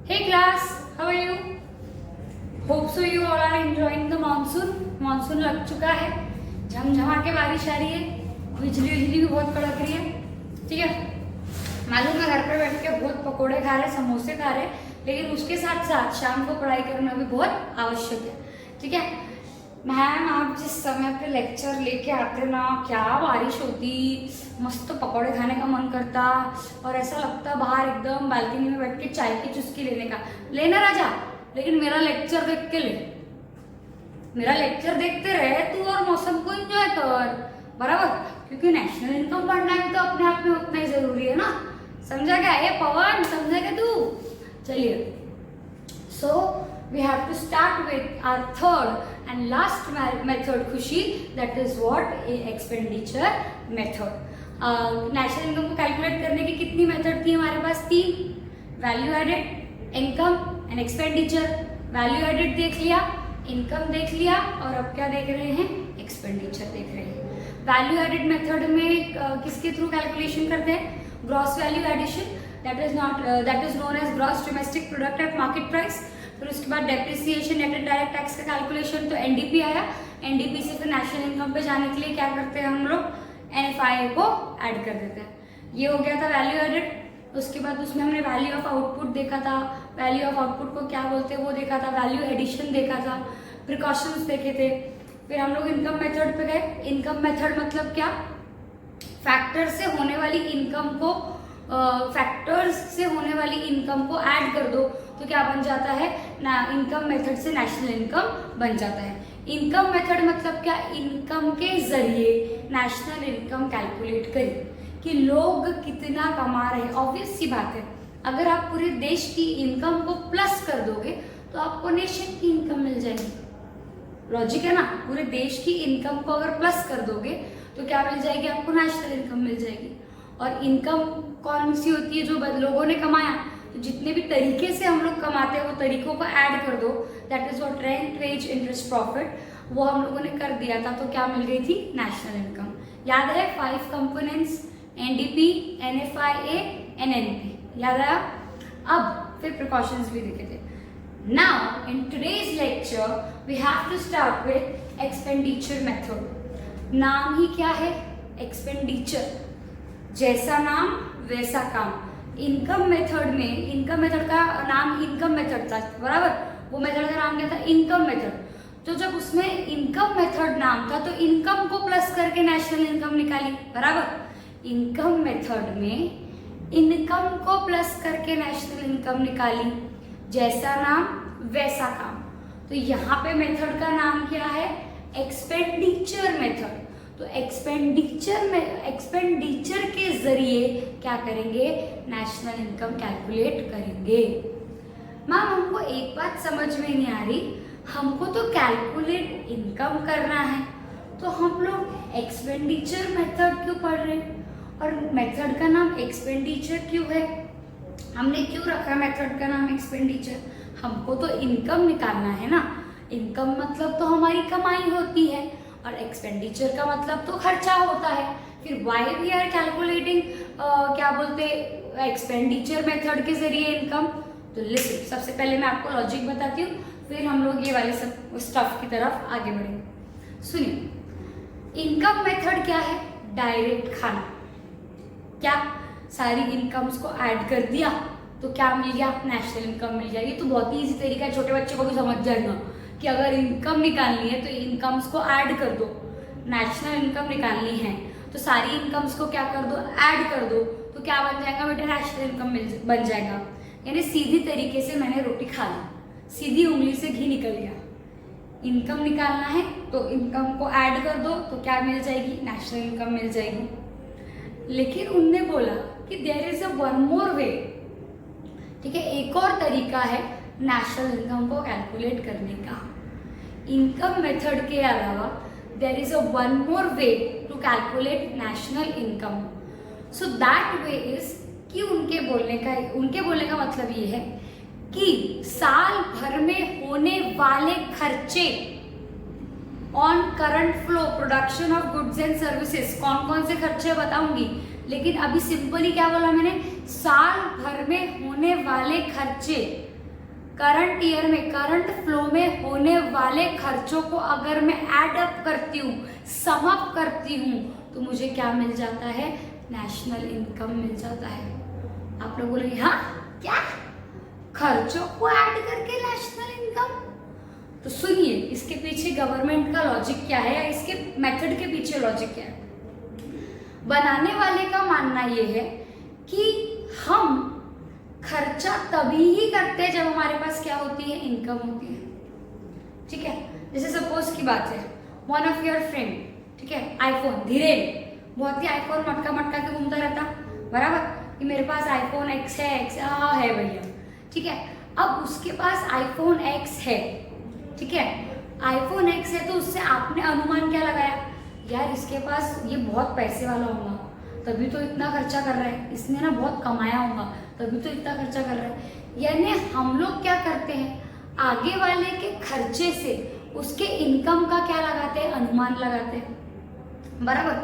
Hey class, how are you? Hope so you all are enjoying the monsoon. Monsoon लग चुका है, झमझमा के बारिश आ रही है, बिजली भी बहुत कड़क रही है। ठीक है, मालूम है घर पे बैठ के बहुत पकोड़े खा रहे, समोसे खा रहे, लेकिन उसके साथ साथ शाम को पढ़ाई करना भी बहुत आवश्यक है। ठीक है मैम, आप जिस समय पे लेक्चर लेके आते ना, क्या बारिश होती, मस्त पकौड़े खाने का मन करता और ऐसा लगता बाहर एकदम बालकनी में बैठ के चाय की चुस्की लेने का। लेना राजा, लेकिन मेरा लेक्चर देख के ले, मेरा लेक्चर देखते रहे तू और मौसम को एंजॉय कर, बराबर? क्योंकि नेशनल इनकम बढ़ना भी तो अपने आप में उतना ही जरूरी है ना। समझा क्या? ये पवन समझा क्या तू? चलिए, सो we have to start with our third and last method खुशी, that is what expenditure method। National income को कैलकुलेट करने की कितनी मेथड थी हमारे पास? 3। Value added, income and expenditure. Value added देख लिया, इनकम देख लिया, और अब क्या देख रहे हैं? एक्सपेंडिचर देख रहे हैं। वैल्यू एडेड मेथड में किसके थ्रू कैलकुलेशन करते हैं? Gross value addition, that is known as gross domestic product at market price. फिर उसके बाद depreciation net and direct tax का कैलकुलेशन, तो एनडीपी आया। एनडीपी से फिर नेशनल इनकम पे जाने के लिए क्या करते हैं हम लोग? एनएफआईए को ऐड कर देते हैं। ये हो गया था वैल्यू एडेड। उसके बाद उसमें हमने वैल्यू ऑफ आउटपुट देखा था, वैल्यू ऑफ आउटपुट को क्या बोलते हैं वो देखा था, वैल्यू एडिशन देखा था, प्रिकॉशंस देखे थे। फिर हम लोग इनकम मेथड पे गए। इनकम मेथड मतलब क्या? फैक्टर से होने वाली इनकम को फैक्टर्स से होने वाली इनकम को ऐड कर दो तो क्या बन जाता है ना? इनकम मेथड से नेशनल इनकम बन जाता है। इनकम मेथड मतलब क्या? इनकम के जरिए नेशनल इनकम कैलकुलेट करें कि लोग कितना कमा रहे हैं। ऑब्वियस सी बात है, अगर आप पूरे देश की इनकम को प्लस कर दोगे तो आपको नेशन की इनकम मिल जाएगी। लॉजिक है ना? पूरे देश की इनकम को अगर प्लस कर दोगे तो क्या मिल जाएगी? आपको नेशनल इनकम मिल जाएगी। और इनकम कौन सी होती है? जो लोगों ने कमाया। तो जितने भी तरीके से हम लोग कमाते हैं वो तरीकों को ऐड कर दो, that is what rent, wage, interest, profit, वो हम लोगों ने कर दिया था। तो क्या मिल गई थी? National income. याद है 5 कंपोनेंट्स? NDP, NFIA, NNP. याद आया? अब फिर प्रिकॉशंस भी देखे थे। Now in today's lecture we have to start with expenditure method. नाम ही क्या है? एक्सपेंडिचर। जैसा नाम वैसा काम। इनकम मेथड में, इनकम मेथड का नाम इनकम मेथड था, बराबर? वो मेथड का नाम क्या था? Income method. तो जब उसमें इनकम मेथड नाम था तो इनकम को प्लस करके नेशनल इनकम निकाली, बराबर? इनकम मेथड में इनकम को प्लस करके नेशनल इनकम निकाली। जैसा नाम वैसा काम। तो यहाँ पे मेथड का नाम क्या है? Expenditure method. तो एक्सपेंडिचर के जरिए क्या करेंगे? नेशनल इनकम कैलकुलेट करेंगे। मैम हमको एक बात समझ में नहीं आ रही, हमको तो कैलकुलेट इनकम करना है तो हम लोग एक्सपेंडिचर मेथड क्यों पढ़ रहे हैं? और मेथड का नाम एक्सपेंडिचर क्यों है? हमने क्यों रखा मेथड का नाम एक्सपेंडिचर? हमको तो इनकम निकालना है ना। इनकम मतलब तो हमारी कमाई होती है और एक्सपेंडिचर का मतलब तो खर्चा होता है। फिर वाई वी आर कैलकुलेटिंग क्या बोलते एक्सपेंडिचर मेथड के जरिए इनकम? तो लिसन, सबसे पहले मैं आपको लॉजिक बताती हूँ, फिर हम लोग ये वाले सब स्टफ की तरफ आगे बढ़ेंगे। सुनिए, इनकम मेथड क्या है? डायरेक्ट खाना। क्या? सारी इनकम्स को ऐड कर दिया तो क्या मिल गया? नेशनल इनकम मिल गया। ये तो बहुत ही ईजी तरीका है, छोटे बच्चे को भी समझ जाएगा कि अगर इनकम निकालनी है तो इनकम्स को ऐड कर दो। नेशनल इनकम निकालनी है तो सारी इनकम्स को क्या कर दो? ऐड कर दो। तो क्या बन जाएगा बेटा? नेशनल इनकम बन जाएगा। यानी सीधी तरीके से मैंने रोटी खा ली, सीधी उंगली से घी निकल गया। इनकम निकालना है तो इनकम को ऐड कर दो तो क्या मिल जाएगी? नेशनल इनकम मिल जाएगी। लेकिन उनने बोला कि there is a one more way. ठीक है, एक और तरीका है नेशनल इनकम को कैलकुलेट करने का। इनकम मेथड के अलावा there is a one more way to calculate national income. So that way is कि उनके बोलने का मतलब ये है कि साल भर में होने वाले खर्चे on current flow production of goods and services. कौन कौन से खर्चे बताऊंगी, लेकिन अभी सिंपली क्या बोला मैंने? साल भर में होने वाले खर्चे करंट ईयर में करंट फ्लो में होने वाले खर्चों को अगर मैं ऐड अप करती हूँ, सम अप करती हूँ, तो मुझे क्या मिल जाता है? नेशनल इनकम मिल जाता है। आप लोग बोलेंगे हाँ क्या, खर्चों को ऐड करके नेशनल इनकम? तो सुनिए, इसके पीछे गवर्नमेंट का लॉजिक क्या है या इसके मेथड के पीछे लॉजिक क्या है। बनाने वाले का मानना ये है कि हम खर्चा तभी ही करते हैं जब हमारे पास क्या होती है? इनकम होती है। ठीक है, जैसे सपोज की बात है, वन ऑफ योर फ्रेंड, ठीक है, आईफोन, धीरेन बहुत ही आईफोन मटका मटका के घूमता रहता, बराबर, कि मेरे पास आईफोन एक्स है, एक्स हाँ है भैया, ठीक है। अब उसके पास आईफोन एक्स है, ठीक है, आईफोन एक्स है, तो उससे आपने अनुमान क्या लगाया? यार इसके पास ये बहुत पैसे वाला होगा तभी तो इतना खर्चा कर रहा है, इसने ना बहुत कमाया होगा तभी तो इतना खर्चा कर रहा है। यानी हम लोग क्या करते हैं? आगे वाले के खर्चे से उसके इनकम का क्या लगाते हैं? अनुमान लगाते हैं, बराबर।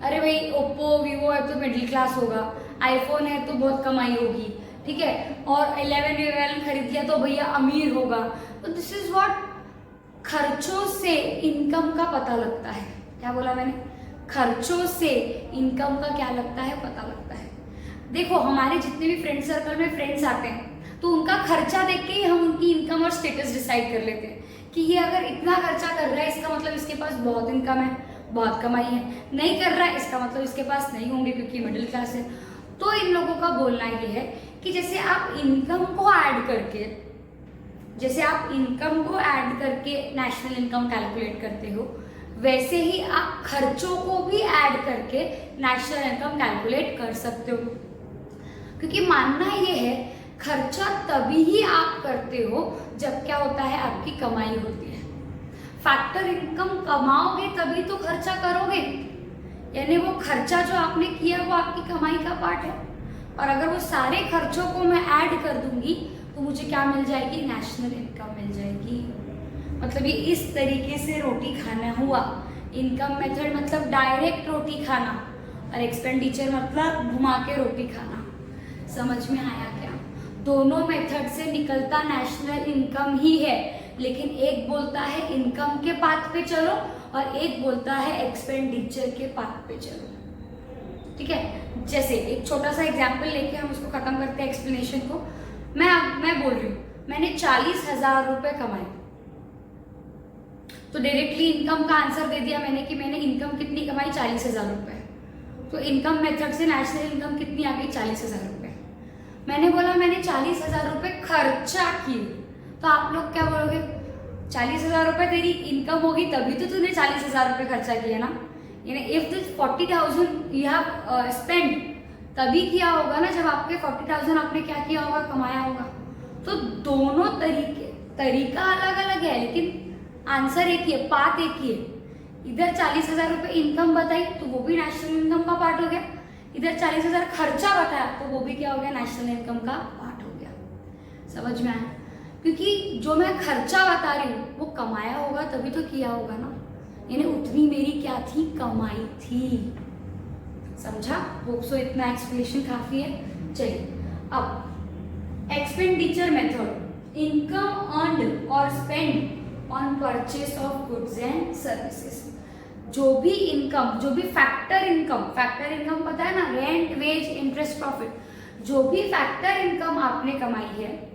अरे भाई ओप्पो वीवो है तो मिडिल क्लास होगा, आईफोन है तो बहुत कमाई होगी, ठीक है, और 11 खरीद लिया तो भैया अमीर होगा। तो दिस इज व्हाट, खर्चों से इनकम का पता लगता है। क्या बोला मैंने? खर्चों से इनकम का क्या लगता है? पता लगता है। देखो हमारे जितने भी फ्रेंड सर्कल में फ्रेंड्स आते हैं तो उनका खर्चा देख के ही हम उनकी इनकम और स्टेटस डिसाइड कर लेते हैं कि ये अगर इतना खर्चा कर रहा है इसका मतलब इसके पास बहुत इनकम है, बहुत कमाई है, नहीं कर रहा है इसका मतलब इसके पास नहीं होंगे क्योंकि मिडिल क्लास है। तो इन लोगों का बोलना ये है कि जैसे आप इनकम को ऐड करके नेशनल इनकम कैलकुलेट करते हो, वैसे ही आप खर्चों को भी ऐड करके नेशनल इनकम कैलकुलेट कर सकते हो। क्योंकि मानना ये है खर्चा तभी ही आप करते हो जब क्या होता है? आपकी कमाई होती है। फैक्टर इनकम कमाओगे तभी तो खर्चा करोगे, यानी वो खर्चा जो आपने किया वो आपकी कमाई का पार्ट है। और अगर वो सारे खर्चों को मैं ऐड कर दूंगी तो मुझे क्या मिल जाएगी? नेशनल इनकम मिल जाएगी। मतलब ये इस तरीके से रोटी खाना हुआ। इनकम मेथड मतलब डायरेक्ट रोटी खाना और एक्सपेंडिचर मतलब घुमा के रोटी खाना। समझ में आया क्या? दोनों मेथड से निकलता नेशनल इनकम ही है, लेकिन एक बोलता है इनकम के पाथ पे चलो और एक बोलता है एक्सपेंडिचर के पाथ पे चलो। ठीक है, जैसे एक छोटा सा एग्जाम्पल लेके हम उसको खत्म करते हैं एक्सप्लेनेशन को। मैं बोल रही हूँ मैंने 40,000 रुपए कमाए, तो डायरेक्टली इनकम का आंसर दे दिया मैंने कि मैंने इनकम कितनी कमाई? 40,000 रुपए। तो इनकम मेथड से नेशनल इनकम कितनी आ गई? 40,000 रुपए। मैंने बोला मैंने 40,000 रुपए खर्चा किए, तो आप लोग क्या बोलोगे? 40,000 रुपए तेरी इनकम होगी तभी तो तूने 40,000 रुपए खर्चा किया ना। यानी if this 40,000 you have spend, तभी किया होगा ना जब आपके 40,000 आपने क्या किया होगा? कमाया होगा। तो दोनों तरीका अलग अलग है, लेकिन आंसर एक ही है, पाथ एक ही है। इधर 40,000 रुपए इनकम बताई तो वो भी नेशनल इनकम का पार्ट हो गया, इधर 40,000 खर्चा बताया तो वो भी क्या हो गया? नेशनल इनकम का पार्ट हो गया। समझ में आया? क्योंकि जो मैं खर्चा बता रही हूँ वो कमाया होगा तभी तो किया होगा ना, यानी उतनी मेरी क्या थी? कमाई थी। समझा? होप सो इतना एक्सप्लेनेशन काफी है। चलिए अब एक्सपेंडिचर मेथड, इनकम अर्न्ड और spend on purchase of goods and services. जो भी इनकम, जो भी फैक्टर इनकम पता है ना, रेंट, वेज, इंटरेस्ट, प्रॉफिट, जो भी फैक्टर इनकम आपने कमाई है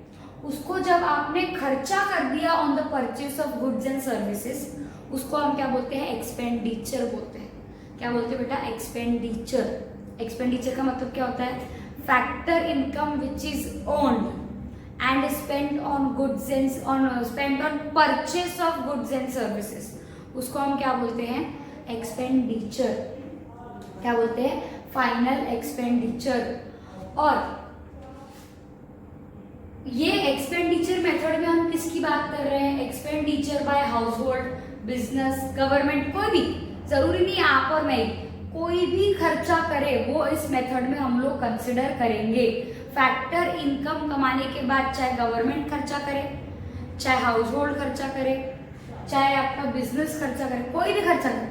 उसको जब आपने खर्चा कर दिया on the purchase of goods and services, उसको हम क्या बोलते हैं? एक्सपेंडिचर बोलते हैं। क्या बोलते हैं बेटा? एक्सपेंडिचर। एक्सपेंडिचर का मतलब क्या होता है? Factor income which is owned and spent on goods and spent on purchase of goods and services, उसको हम क्या बोलते हैं? एक्सपेंडिचर। क्या बोलते हैं? Final expenditure. और ये एक्सपेंडिचर मेथड में हम किसकी बात कर रहे हैं? Expenditure bye house hold, business, government, कोई भी, जरूरी नहीं आप और मैं, कोई भी खर्चा करे वो इस मेथड में हम लोग कंसिडर करेंगे। फैक्टर इनकम कमाने के बाद चाहे गवर्नमेंट खर्चा करे, चाहे हाउस होल्ड खर्चा करे, चाहे आपका बिजनेस खर्चा करे, कोई भी खर्चा करे,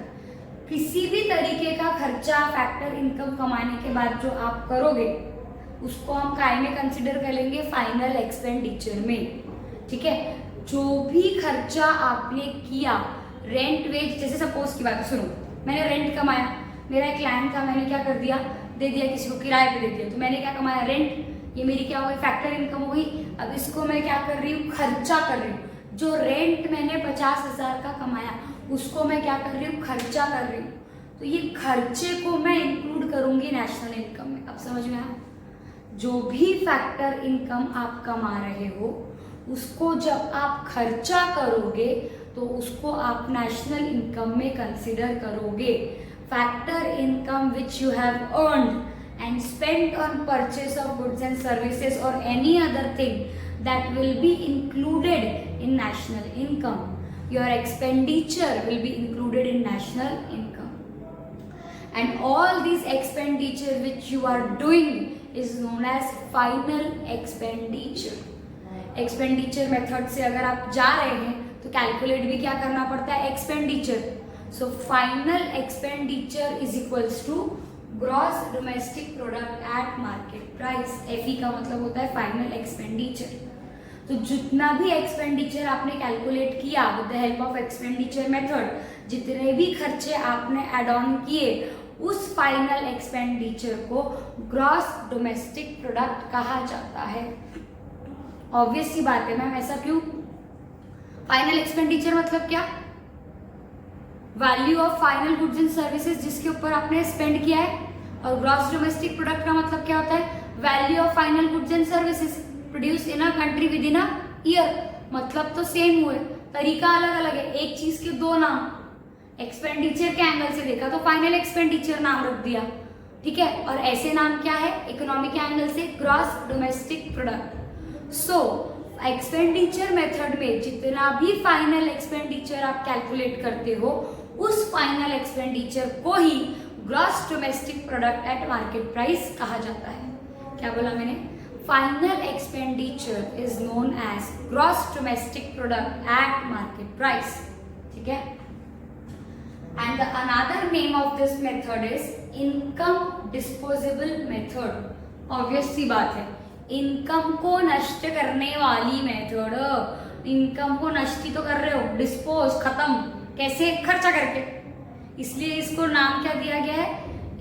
किसी भी तरीके का खर्चा फैक्टर इनकम कमाने के बाद जो आप करोगे उसको हम काय में कंसिडर कर लेंगे? फाइनल एक्सपेंडिचर में। ठीक है। जो भी खर्चा आपने किया, रेंट वेज, जैसे सपोज की बात है, सुनो, मैंने रेंट कमाया, मेरा एक लैंड था, मैंने क्या कर दिया, दे दिया किसी को, किराए पे दे दिया, तो मैंने क्या कमाया, रेंट। ये मेरी क्या हो गई, फैक्टर इनकम हो गई। अब इसको मैं क्या कर रही हूँ, खर्चा कर रही हूँ। जो रेंट मैंने 50,000 का कमाया, उसको मैं क्या कर रही हूँ, खर्चा कर रही हूँ। तो ये खर्चे को मैं इंक्लूड करूंगी नेशनल इनकम में। अब समझ में आया? जो भी फैक्टर इनकम आप कमा रहे हो, उसको जब आप खर्चा करोगे तो उसको आप नेशनल इनकम में कंसिडर करोगे। Factor income which you have earned and spent on purchase of goods and services और any other thing that will be included in national income. Your expenditure will be included in national income. And all these expenditure which you are doing is known as final expenditure. Expenditure method से अगर आप जा रहे हैं तो calculate भी क्या करना पड़ता है, expenditure. So final expenditure is equals to gross domestic product at market price. FE का मतलब होता है फाइनल एक्सपेंडिचर। तो जितना भी एक्सपेंडिचर आपने कैलकुलेट किया with the help of expenditure method, जितने भी खर्चे आपने एड ऑन किए, उस फाइनल एक्सपेंडिचर को ग्रॉस डोमेस्टिक प्रोडक्ट कहा जाता है। ऑब्वियस सी बात है मैम, ऐसा क्यों? फाइनल एक्सपेंडिचर मतलब क्या? Value of final goods and services जिसके ऊपर आपने स्पेंड किया है। और ग्रॉस डोमेस्टिक प्रोडक्ट का मतलब क्या होता है? Value of final goods and services produce in a country with in a year. मतलब तो सेम हुए, तरीका अलग अलग है, एक चीज के दो नाम। एक्सपेंडिचर के एंगल से देखा तो फाइनल एक्सपेंडिचर नाम रख दिया, ठीक है, और ऐसे नाम क्या है इकोनॉमिक एंगल से, ग्रॉस डोमेस्टिक प्रोडक्ट। सो एक्सपेंडिचर मेथड में जितना भी फाइनल एक्सपेंडिचर आप कैलकुलेट करते हो, उस फाइनल एक्सपेंडिचर को ही gross domestic product at market price कहा जाता है। क्या बोला मैंने? Final expenditure is known as gross domestic product at market price, ठीक है। And the another name of this method is income disposable method. Obvious सी बात है, इनकम को नष्ट करने वाली मेथड। इनकम को नष्ट ही तो कर रहे हो, डिस्पोज, खत्म, कैसे? खर्चा करके। इसलिए इसको नाम क्या दिया गया है,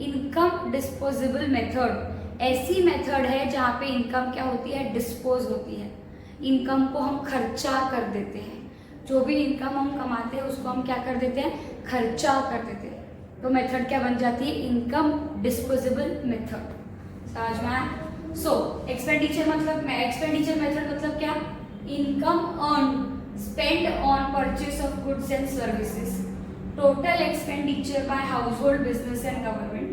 इनकम डिस्पोजेबल मेथड। ऐसी मेथड है जहाँ पे इनकम क्या होती है, डिस्पोज होती है। इनकम को हम खर्चा कर देते हैं, जो भी इनकम हम कमाते हैं उसको हम क्या कर देते हैं, खर्चा कर देते हैं। तो मेथड क्या बन जाती है, इनकम डिस्पोजेबल मेथड। समझ में आया? सो एक्सपेंडिचर मतलब, एक्सपेंडिचर मेथड मतलब क्या, income earn spent on purchase of goods and services, total expenditure by household, business and government,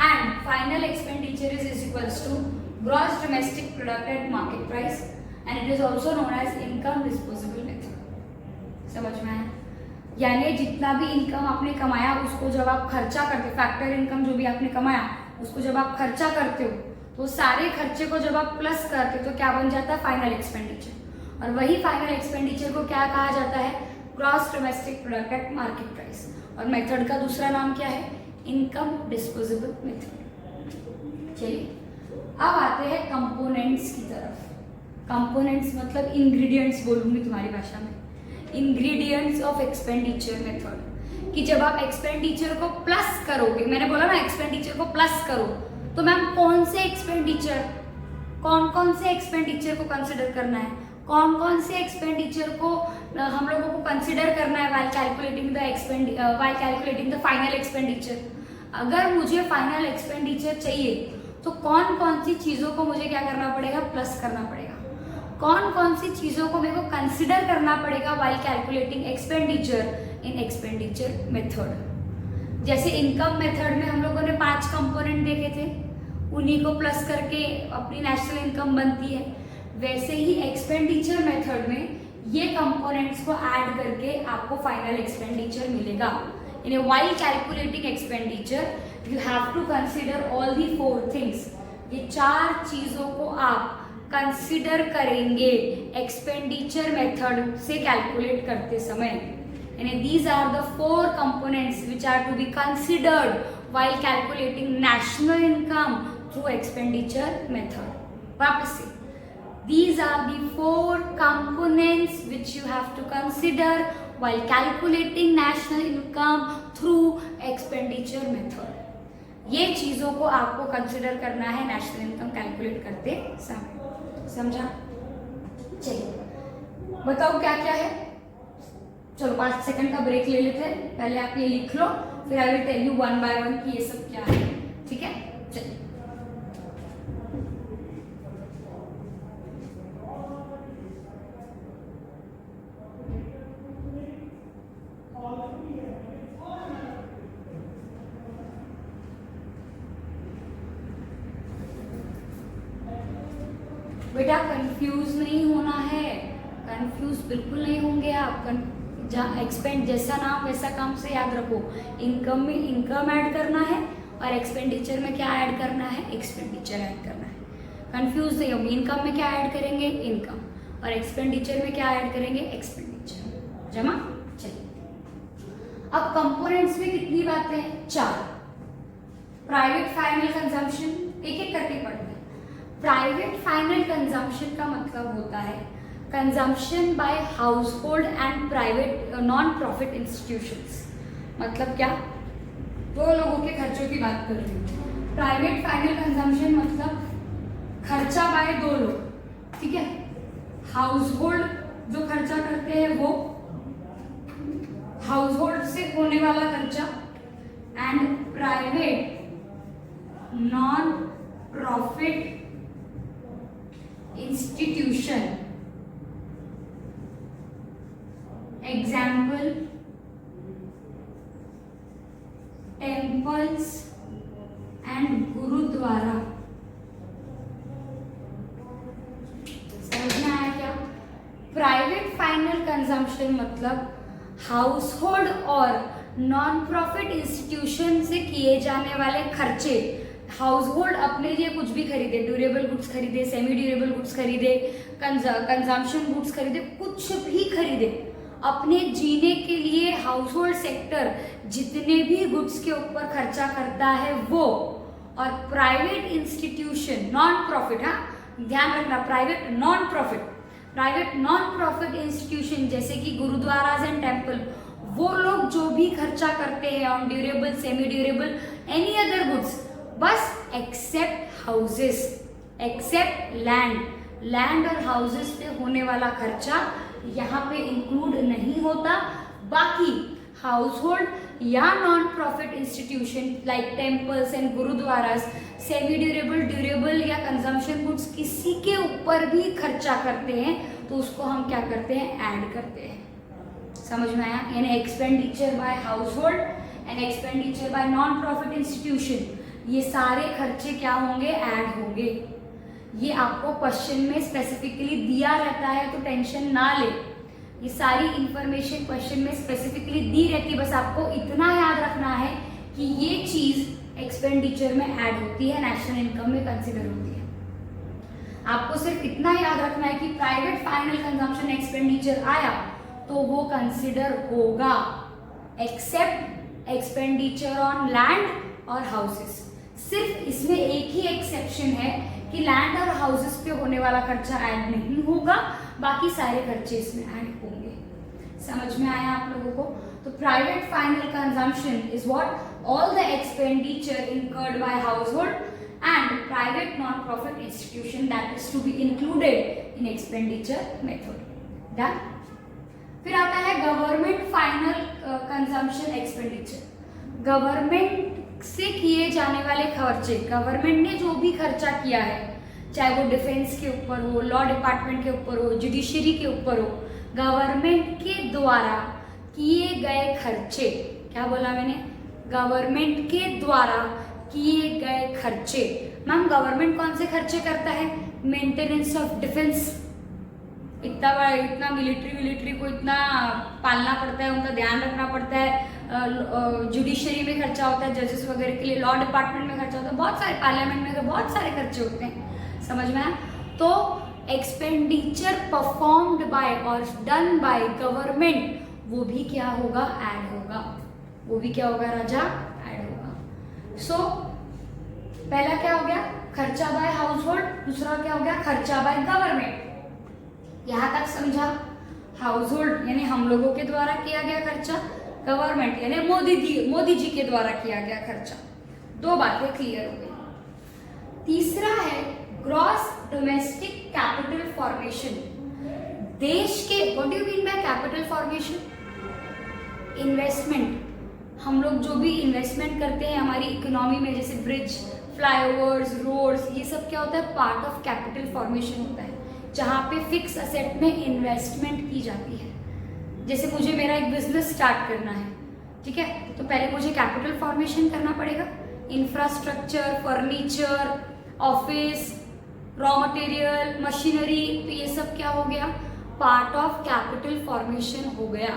and final expenditure is equals to gross domestic product at market price, and it is also known as income disposable method। समझ में आया? यानी जितना भी income आपने कमाया उसको जब आप खर्चा करते, फैक्टर इनकम जो भी आपने कमाया उसको जब आप खर्चा करते हो, तो सारे खर्चे को जब आप प्लस करते हो तो क्या बन जाता है, फाइनल एक्सपेंडिचर। और वही फाइनल एक्सपेंडिचर को क्या कहा जाता है, gross domestic product at market price. और मेथड का दूसरा नाम क्या है, इनकम डिस्पोजेबल मेथड। चलिए अब आते हैं कंपोनेंट्स की तरफ। कंपोनेंट्स मतलब इंग्रेडिएंट्स बोलूंगी तुम्हारी भाषा में, इंग्रेडिएंट्स ऑफ एक्सपेंडिचर मेथड। कि जब आप एक्सपेंडिचर को प्लस करोगे, मैंने बोला ना एक्सपेंडिचर को प्लस करो, तो मैम कौन से एक्सपेंडिचर, कौन कौन से एक्सपेंडिचर को कंसिडर करना है, कौन कौन से एक्सपेंडिचर को हम लोगों को कंसिडर करना है while calculating the final expenditure। अगर मुझे फाइनल एक्सपेंडिचर चाहिए तो कौन कौन सी चीज़ों को मुझे क्या करना पड़ेगा, प्लस करना पड़ेगा, कौन कौन सी चीज़ों को मेरे को कंसिडर करना पड़ेगा while calculating expenditure in expenditure method। जैसे इनकम मेथड में हम लोगों ने 5 कंपोनेंट देखे थे, उन्हीं को प्लस करके अपनी नेशनल इनकम बनती है। वैसे ही एक्सपेंडिचर मेथड में ये कंपोनेंट्स को ऐड करके आपको फाइनल एक्सपेंडिचर मिलेगा। In while calculating expenditure you have to consider all the 4 things. ये 4 चीज़ों को आप कंसीडर करेंगे एक्सपेंडिचर मेथड से कैलकुलेट करते समय। यानी these are the 4 components which are to be considered while calculating national income through expenditure method. वापस से These are the 4 components which you have to consider while calculating national income through expenditure method. ये चीजों को आपको consider करना है national income calculate करते समय, समझा? चलिए बताओ क्या क्या है। चलो 5 सेकंड का ब्रेक ले लेते हैं, पहले आप ये लिख लो, फिर I will tell you one by one कि ये सब क्या है, ठीक है? चलिए बेटा कंफ्यूज नहीं होना है, कंफ्यूज बिल्कुल नहीं होंगे आप। जहाँ एक्सपेंड जैसा नाम वैसा काम से याद रखो, इनकम में इनकम ऐड करना है और एक्सपेंडिचर में क्या ऐड करना है, एक्सपेंडिचर ऐड करना है। कंफ्यूज नहीं होंगे, इनकम में क्या ऐड करेंगे, इनकम, और एक्सपेंडिचर में क्या ऐड करेंगे, एक्सपेंडिचर। जमा? चलिए अब कंपोनेंट्स में कितनी बातें हैं, 4। प्राइवेट फाइनल कंजम्पशन, एक एक करके पढ़ते हैं। प्राइवेट फाइनल कंजम्पशन का मतलब होता है consumption by household and private non profit institutions. मतलब क्या, 2 लोगों के खर्चों की बात कर रही हूँ। प्राइवेट फाइनल कंजम्पशन मतलब खर्चा बाय 2 लोग, ठीक है? हाउसहोल्ड जो खर्चा करते हैं वो हाउसहोल्ड से होने वाला खर्चा, and private non profit institution. Example temples and gurdwara. समझ में आया क्या? प्राइवेट फाइनल कंजम्पशन मतलब हाउसहोल्ड और नॉन प्रॉफिट इंस्टीट्यूशन से किए जाने वाले खर्चे। हाउसहोल्ड अपने लिए कुछ भी खरीदे, ड्यूरेबल गुड्स खरीदे, सेमी ड्यूरेबल गुड्स खरीदे, कंजम्पशन गुड्स खरीदे, कुछ भी खरीदे, अपने जीने के लिए हाउसहोल्ड सेक्टर जितने भी गुड्स के ऊपर खर्चा करता है वो, और प्राइवेट इंस्टीट्यूशन नॉन प्रॉफिट, हाँ ध्यान रखना, प्राइवेट नॉन प्रॉफिट इंस्टीट्यूशन जैसे कि गुरुद्वाराज एंड टेम्पल, वो लोग जो भी खर्चा करते हैं on durable, semi durable, any other goods, बस एक्सेप्ट हाउसेस, एक्सेप्ट लैंड और हाउसेस पे होने वाला खर्चा यहाँ पे इंक्लूड नहीं होता। बाकी हाउसहोल्ड या non profit institution like temples and gurdwaras, semi durable, durable या कंजम्पशन गुड्स किसी के ऊपर भी खर्चा करते हैं तो उसको हम क्या करते हैं, ऐड करते हैं। समझ में आया? यानी expenditure bye household and expenditure bye non profit institution, ये सारे खर्चे क्या होंगे, ऐड होंगे। ये आपको क्वेश्चन में स्पेसिफिकली दिया रहता है तो टेंशन ना ले, ये सारी इंफॉर्मेशन क्वेश्चन में स्पेसिफिकली दी रहती है, बस आपको इतना याद रखना है कि ये चीज एक्सपेंडिचर में ऐड होती है, नेशनल इनकम में कंसिडर होती है। आपको सिर्फ इतना याद रखना है कि प्राइवेट फाइनल कंजम्पशन एक्सपेंडिचर आया तो वो कंसिडर होगा, एक्सेप्ट एक्सपेंडिचर ऑन लैंड और हाउसेस। सिर्फ इसमें एक ही एक्सेप्शन है कि लैंड और हाउसेस पे होने वाला खर्चा ऐड नहीं होगा, बाकी सारे खर्चे इसमें ऐड होंगे। समझ में आया आप लोगों को? तो private final consumption is what, all the expenditure incurred by household and private non profit institution that is to be included in expenditure method. Done? फिर आता है government final consumption expenditure. Government से किए जाने वाले खर्चे, गवर्नमेंट ने जो भी खर्चा किया है, चाहे वो डिफेंस के ऊपर हो, लॉ डिपार्टमेंट के ऊपर हो, जुडिशरी के ऊपर हो, गवर्नमेंट के द्वारा किए गए खर्चे, क्या बोला मैंने, गवर्नमेंट के द्वारा किए गए खर्चे। मैम गवर्नमेंट कौन से खर्चे करता है, मेंटेनेंस ऑफ डिफेंस, इतना मिलिट्री को इतना पालना पड़ता है, उनका ध्यान रखना पड़ता है, जुडिशरी में खर्चा होता है, जजेस वगैरह के लिए, लॉ डिपार्टमेंट में खर्चा होता है, बहुत सारे, पार्लियामेंट में बहुत सारे खर्चे होते हैं। समझ में आया? तो एक्सपेंडिचर परफॉर्म्ड बाय और डन बाय गवर्नमेंट, वो भी क्या होगा, ऐड होगा। वो भी क्या होगा राजा, ऐड होगा। सो पहला क्या हो गया, खर्चा बाय हाउस होल्ड, दूसरा क्या हो गया खर्चा बाय गवर्नमेंट। यहाँ तक समझा? हाउस होल्ड यानी हम लोगों के द्वारा किया गया खर्चा, गवर्नमेंट यानी मोदी जी के द्वारा किया गया खर्चा। दो बातें क्लियर हो गई। तीसरा है ग्रॉस डोमेस्टिक कैपिटल फॉर्मेशन। देश के, what do you mean by capital formation? Investment, हम लोग जो भी इन्वेस्टमेंट करते हैं हमारी इकोनॉमी में, जैसे ब्रिज, फ्लाईओवर्स, रोड्स, ये सब क्या होता है? पार्ट ऑफ कैपिटल फॉर्मेशन होता है, जहाँ पे फिक्स असेट में इन्वेस्टमेंट की जाती है। जैसे मुझे मेरा एक बिजनेस स्टार्ट करना है, ठीक है, तो पहले मुझे कैपिटल फॉर्मेशन करना पड़ेगा। Infrastructure, furniture, office, raw material, machinery, तो ये सब क्या हो गया? पार्ट ऑफ कैपिटल फॉर्मेशन हो गया।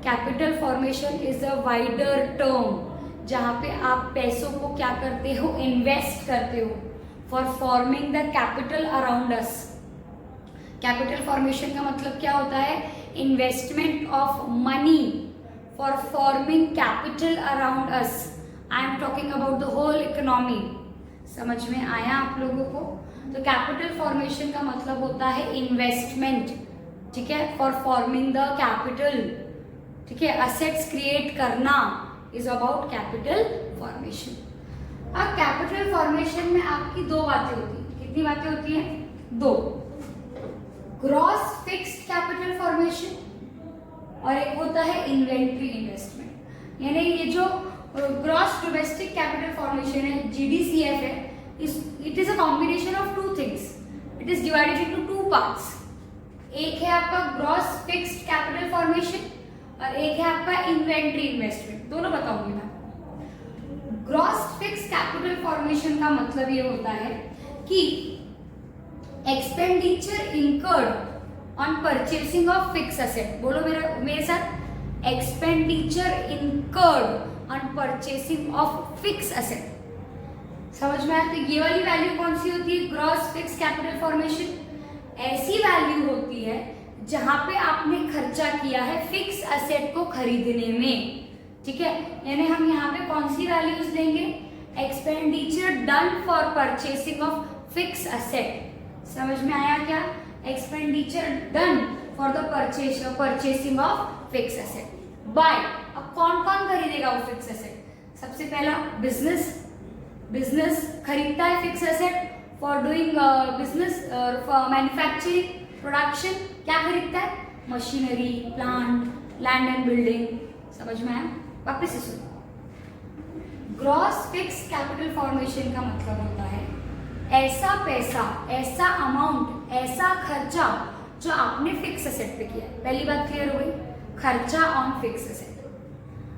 Capital formation is a wider term, जहाँ पे आप पैसों को क्या करते हो? इन्वेस्ट करते हो for forming the capital around us. Capital formation का मतलब क्या होता है? Investment of money for forming capital around us. I am talking about the whole economy. समझ में आया आप लोगों को? तो कैपिटल फॉर्मेशन का मतलब होता है इन्वेस्टमेंट, ठीक है, फॉर फॉर्मिंग द कैपिटल, ठीक है, असेट्स क्रिएट करना इज अबाउट कैपिटल फॉर्मेशन। अब कैपिटल फॉर्मेशन में आपकी दो बातें होती हैं। कितनी बातें होती हैं? दो। ग्रॉस फिक्स्ड कैपिटल फॉर्मेशन और एक होता है इन्वेंट्री इन्वेस्टमेंट। यानी ये जो ग्रॉस डोमेस्टिक कैपिटल फॉर्मेशन है, GDCF है, it is a combination of two things. It is divided into two parts. एक है आपका ग्रॉस फिक्स्ड कैपिटल फॉर्मेशन और एक है आपका इन्वेंट्री इन्वेस्टमेंट। दोनों बताऊंगी मैं। ग्रॉस फिक्स्ड कैपिटल फॉर्मेशन का मतलब ये होता है कि expenditure incurred on purchasing of fix asset. बोलो मेरे साथ, expenditure incurred on purchasing of fix asset. समझ में आया? तो ये वाली वैल्यू कौन सी होती है? ग्रॉस फिक्स कैपिटल फॉर्मेशन ऐसी वैल्यू होती है जहां पे आपने खर्चा किया है फिक्स असेट को खरीदने में, ठीक है। यानी हम यहाँ पे कौन सी वैल्यूज लेंगे? Expenditure done for purchasing of fix asset. समझ में आया क्या? Expenditure done for the purchasing of fix asset by. अब कौन कौन खरीदेगा वो फिक्स असेट? सबसे पहला बिजनेस खरीदता है fix asset for doing business, for manufacturing, production. क्या खरीदता है? Machinery, plant, land and building. समझ में आया? वापस से सुनो। ग्रॉस फिक्स कैपिटल फॉर्मेशन का मतलब होता है ऐसा पैसा, ऐसा अमाउंट, ऐसा खर्चा जो आपने फिक्स असेट पे किया। पहली बात क्लियर हो गई? खर्चा ऑन फिक्स असेट।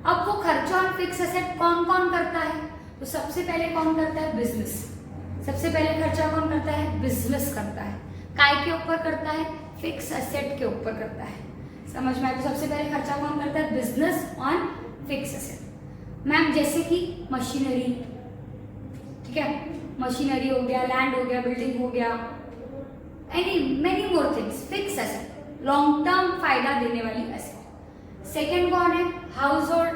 अब वो खर्चा ऑन फिक्स असेट कौन कौन करता है? तो सबसे पहले कौन करता है? बिजनेस। सबसे पहले खर्चा कौन करता है? बिजनेस करता है। काय के ऊपर करता है? फिक्स असेट के ऊपर करता है। समझ में आया? तो सबसे पहले खर्चा कौन करता है? Business on fix asset. Ma'am जैसे कि मशीनरी, ठीक है, मशीनरी हो गया, लैंड हो गया, बिल्डिंग हो गया, many more things. Fix asset, long term फायदा देने वाली असेट। सेकेंड कौन है? House hold.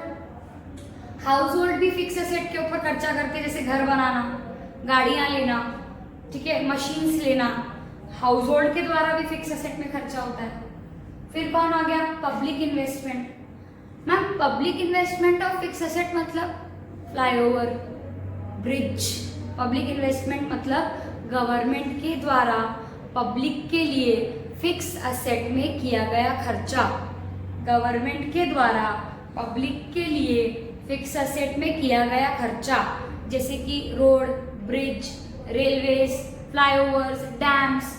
हाउस होल्ड भी फिक्स असेट के ऊपर खर्चा करते हैं, जैसे घर बनाना, गाड़ियां लेना, ठीक है, मशीन्स लेना। हाउस होल्ड के द्वारा भी फिक्स असेट में खर्चा होता है। फिर कौन आ गया? Public investment. Ma'am public investment of fix asset मतलब फ्लाईओवर, ब्रिज। पब्लिक इन्वेस्टमेंट मतलब गवर्नमेंट के द्वारा पब्लिक के लिए फिक्स असेट में किया गया खर्चा। गवर्नमेंट के द्वारा पब्लिक के लिए फिक्स असेट में किया गया खर्चा, जैसे कि road, bridge, railways, flyovers, dams,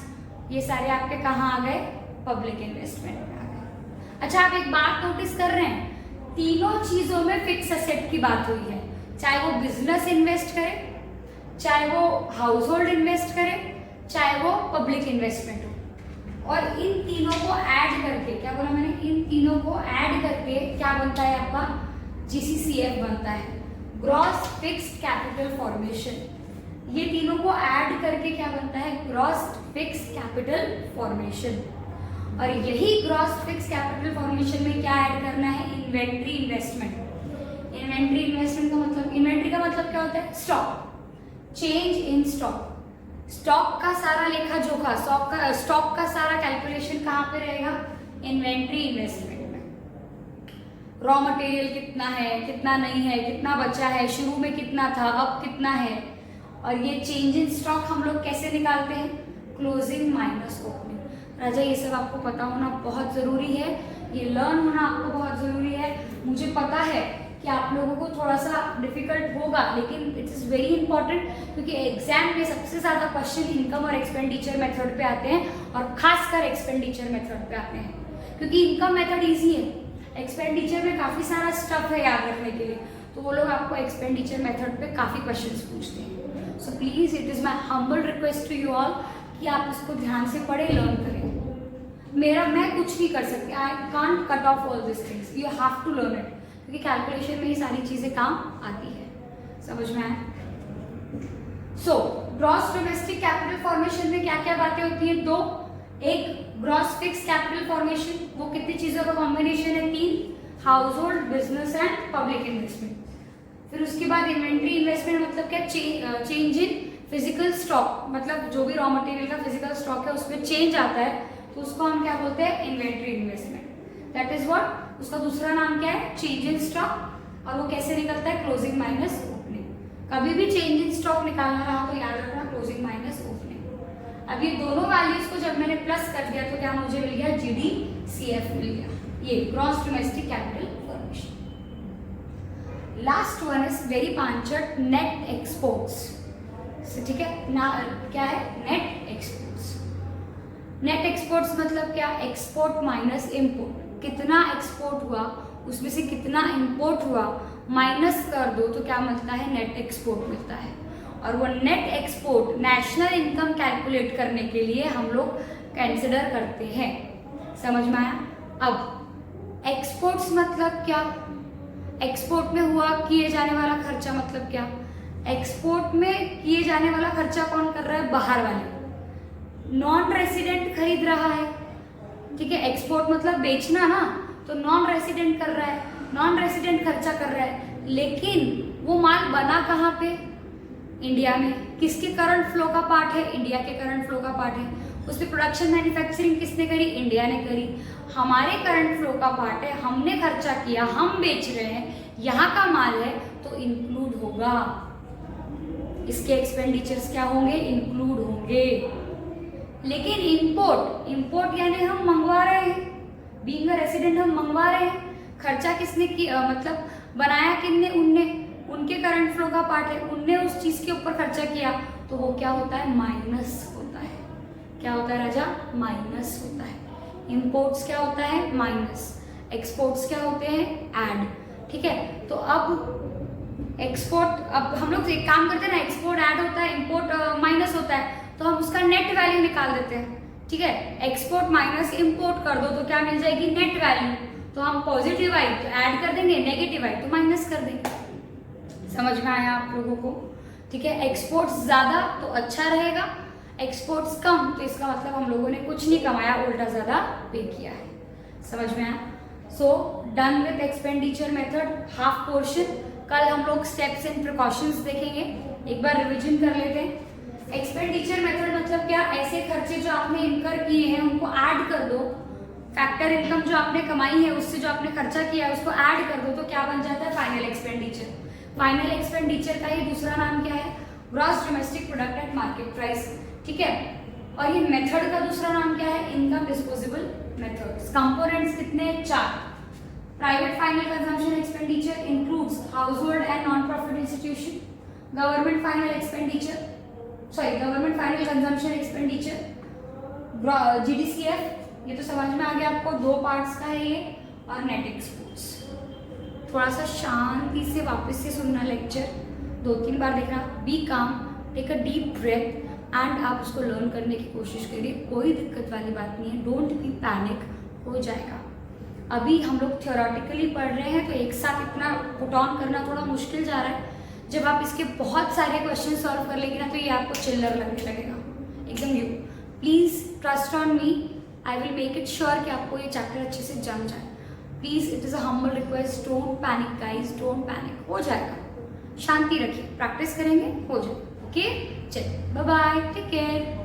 ये सारे आपके कहाँ आ गए? पब्लिक इन्वेस्टमेंट में आ गए। अच्छा, आप एक बात नोटिस कर रहे हैं, तीनों चीजों में फिक्स असेट की बात हुई है। चाहे वो बिजनेस इन्वेस्ट करे, चाहे वो हाउस होल्ड इन्वेस्ट करे, चाहे वो पब्लिक इन्वेस्टमेंट हो। और इन तीनों को ऐड करके, क्या बोला मैंने? इन तीनों को ऐड करके क्या बनता है आपका? GCCF बनता है, ग्रॉस फिक्स्ड कैपिटल फॉर्मेशन। ये तीनों को ऐड करके क्या बनता है? Gross fixed capital formation. और यही ग्रॉस फिक्स्ड कैपिटल फॉर्मेशन में क्या ऐड करना है? Inventory investment. इन्वेंट्री इन्वेस्टमेंट का मतलब, इन्वेंट्री का मतलब क्या होता है? Stock, change in stock. Stock का सारा लेखा जोखा, स्टॉक का सारा कैलकुलेशन कहाँ पे रहेगा? इन्वेंट्री इन्वेस्टमेंट में। रॉ मटेरियल कितना है, कितना नहीं है, कितना बचा है, शुरू में कितना था, अब कितना है। और ये चेंज इन स्टॉक हम लोग कैसे निकालते हैं? Closing minus opening. राजा ये सब आपको पता होना बहुत ज़रूरी है, ये लर्न होना आपको बहुत ज़रूरी है। मुझे पता है कि आप लोगों को थोड़ा सा डिफिकल्ट होगा, लेकिन इट इज़ वेरी इंपॉर्टेंट, क्योंकि एग्जाम में सबसे ज़्यादा क्वेश्चन इनकम और एक्सपेंडिचर मेथड पे आते हैं, और खासकर एक्सपेंडिचर मेथड पे आते हैं, क्योंकि इनकम मेथड ईजी है, एक्सपेंडिचर में काफ़ी सारा स्टफ है याद रखने के लिए, तो वो लोग आपको एक्सपेंडिचर मेथड पे काफ़ी क्वेश्चन पूछते हैं। So please it is my humble request to you all कि आप इसको ध्यान से पढ़े, लर्न करें। मैं कुछ नहीं कर सकती, I can't cut off all this things, you have to learn it, क्योंकि कैलकुलेशन में ही सारी चीज़ें काम आती है। समझ में आया? So gross domestic capital formation में क्या क्या बातें होती हैं? दो, एक ग्रॉस फिक्स कैपिटल फॉर्मेशन, वो कितनी चीज़ों का कॉम्बिनेशन है? 3, house hold, business and public investment. फिर उसके बाद इन्वेंट्री इन्वेस्टमेंट मतलब क्या? चेंज इन फिजिकल स्टॉक, मतलब जो भी रॉ मटेरियल का फिजिकल स्टॉक है उसमें चेंज आता है, तो उसको हम क्या बोलते हैं? Inventory investment. That is what, उसका दूसरा नाम क्या है? Change in stock. और वो कैसे निकलता है? Closing minus opening. कभी भी चेंज इन स्टॉक निकालना रहा तो याद रखना क्लोजिंग माइनस ओपनिंग। अब ये दोनों वैल्यूज को जब मैंने प्लस कर दिया तो क्या मुझे मिल गया? GDCF मिल गया, ये gross domestic capital formation. Last one is very पांचट, नेट एक्सपोर्ट्स। ठीक है ना, क्या है? Net exports. नेट एक्सपोर्ट्स मतलब क्या? एक्सपोर्ट माइनस इंपोर्ट, कितना एक्सपोर्ट हुआ उसमें से कितना इंपोर्ट हुआ माइनस कर दो तो क्या मिलता है? नेट एक्सपोर्ट मिलता है। और वो net export national income calculate करने के लिए हम लोग कंसिडर करते हैं। समझ में आया? अब एक्सपोर्ट्स मतलब क्या? एक्सपोर्ट में हुआ किए जाने वाला खर्चा मतलब क्या? एक्सपोर्ट में किए जाने वाला खर्चा कौन कर रहा है? बाहर वाले, नॉन रेसिडेंट खरीद रहा है। ठीक है, एक्सपोर्ट मतलब बेचना ना, तो नॉन रेसिडेंट कर रहा है, नॉन रेसिडेंट खर्चा कर रहा है, लेकिन वो माल बना कहाँ पे? इंडिया में। किसके करंट फ्लो का पार्ट है? इंडिया के करंट फ्लो का पार्ट है। उस पर प्रोडक्शन मैन्युफैक्चरिंग किसने करी? इंडिया ने करी। हमारे करंट फ्लो का पार्ट है, हमने खर्चा किया, हम बेच रहे हैं, यहाँ का माल है तो इंक्लूड होगा, इसके एक्सपेंडिचर्स क्या होंगे? इंक्लूड होंगे। लेकिन इंपोर्ट यानी हम मंगवा रहे हैं, बीइंग अ रेसिडेंट हम मंगवा रहे हैं, खर्चा किसने किया? मतलब बनाया किसने? उनने, उनके करंट फ्लो का पार्ट है, उनने उस चीज़ के ऊपर खर्चा किया, तो वो क्या होता है? माइनस होता है। क्या होता है राजा? माइनस होता है। इंपोर्ट्स क्या होता है? माइनस। एक्सपोर्ट्स क्या होते हैं? ऐड। ठीक है, तो अब एक्सपोर्ट, अब हम लोग एक काम करते हैं ना, एक्सपोर्ट ऐड होता है, इंपोर्ट माइनस होता है, तो हम उसका नेट वैल्यू निकाल देते हैं। ठीक है, एक्सपोर्ट माइनस इंपोर्ट कर दो तो क्या मिल जाएगी? Net value. तो हम पॉजिटिव आई तो ऐड कर देंगे, नेगेटिव आई तो माइनस कर देंगे। समझ में आया आप लोगों को? ठीक है, एक्सपोर्ट्स ज़्यादा तो अच्छा रहेगा, एक्सपोर्ट्स कम तो इसका मतलब हम लोगों ने कुछ नहीं कमाया, उल्टा ज़्यादा पे किया है। समझ में आया? So done with expenditure method half portion. कल हम लोग स्टेप्स एंड प्रिकॉशंस देखेंगे, एक बार रिविजन कर लेते हैं। एक्सपेंडिचर मेथड मतलब क्या? ऐसे खर्चे जो आपने इनकर किए हैं उनको ऐड कर दो, फैक्टर इनकम जो आपने कमाई है उससे जो आपने खर्चा किया है उसको ऐड कर दो तो क्या बन जाता है? Final expenditure. फाइनल एक्सपेंडिचर का ही दूसरा नाम क्या है? Gross domestic product at market price. ठीक है, और ये मेथड का दूसरा नाम क्या है? Income disposable methods. कंपोनेंट्स कितने? 4। Private final consumption expenditure includes household and non profit institution, government final expenditure, government final consumption expenditure, GDCF, ये तो समझ में आ गया आपको, 2 पार्ट्स का है ये, और नेट एक्सपोर्ट्स। थोड़ा सा शांति से वापस से सुनना लेक्चर, 2-3 बार देखना, be calm, take a deep breath and आप उसको लर्न करने की कोशिश करिए। कोई दिक्कत वाली बात नहीं है, डोंट बी पैनिक, हो जाएगा। अभी हम लोग थियोरेटिकली पढ़ रहे हैं तो एक साथ इतना पुट ऑन करना थोड़ा मुश्किल जा रहा है। जब आप इसके बहुत सारे क्वेश्चन सॉल्व कर लेंगे ना तो ये आपको चिल्लर लगने लगेगा एकदम। You please trust on me, I will make it sure कि आपको ये चैप्टर अच्छे से जम जाए। Please, it is a humble request, don't panic guys, don't panic, हो जाएगा। शांति रखिए, प्रैक्टिस करेंगे, हो जाए। ओके, चलो बाय बाय, टेक केयर।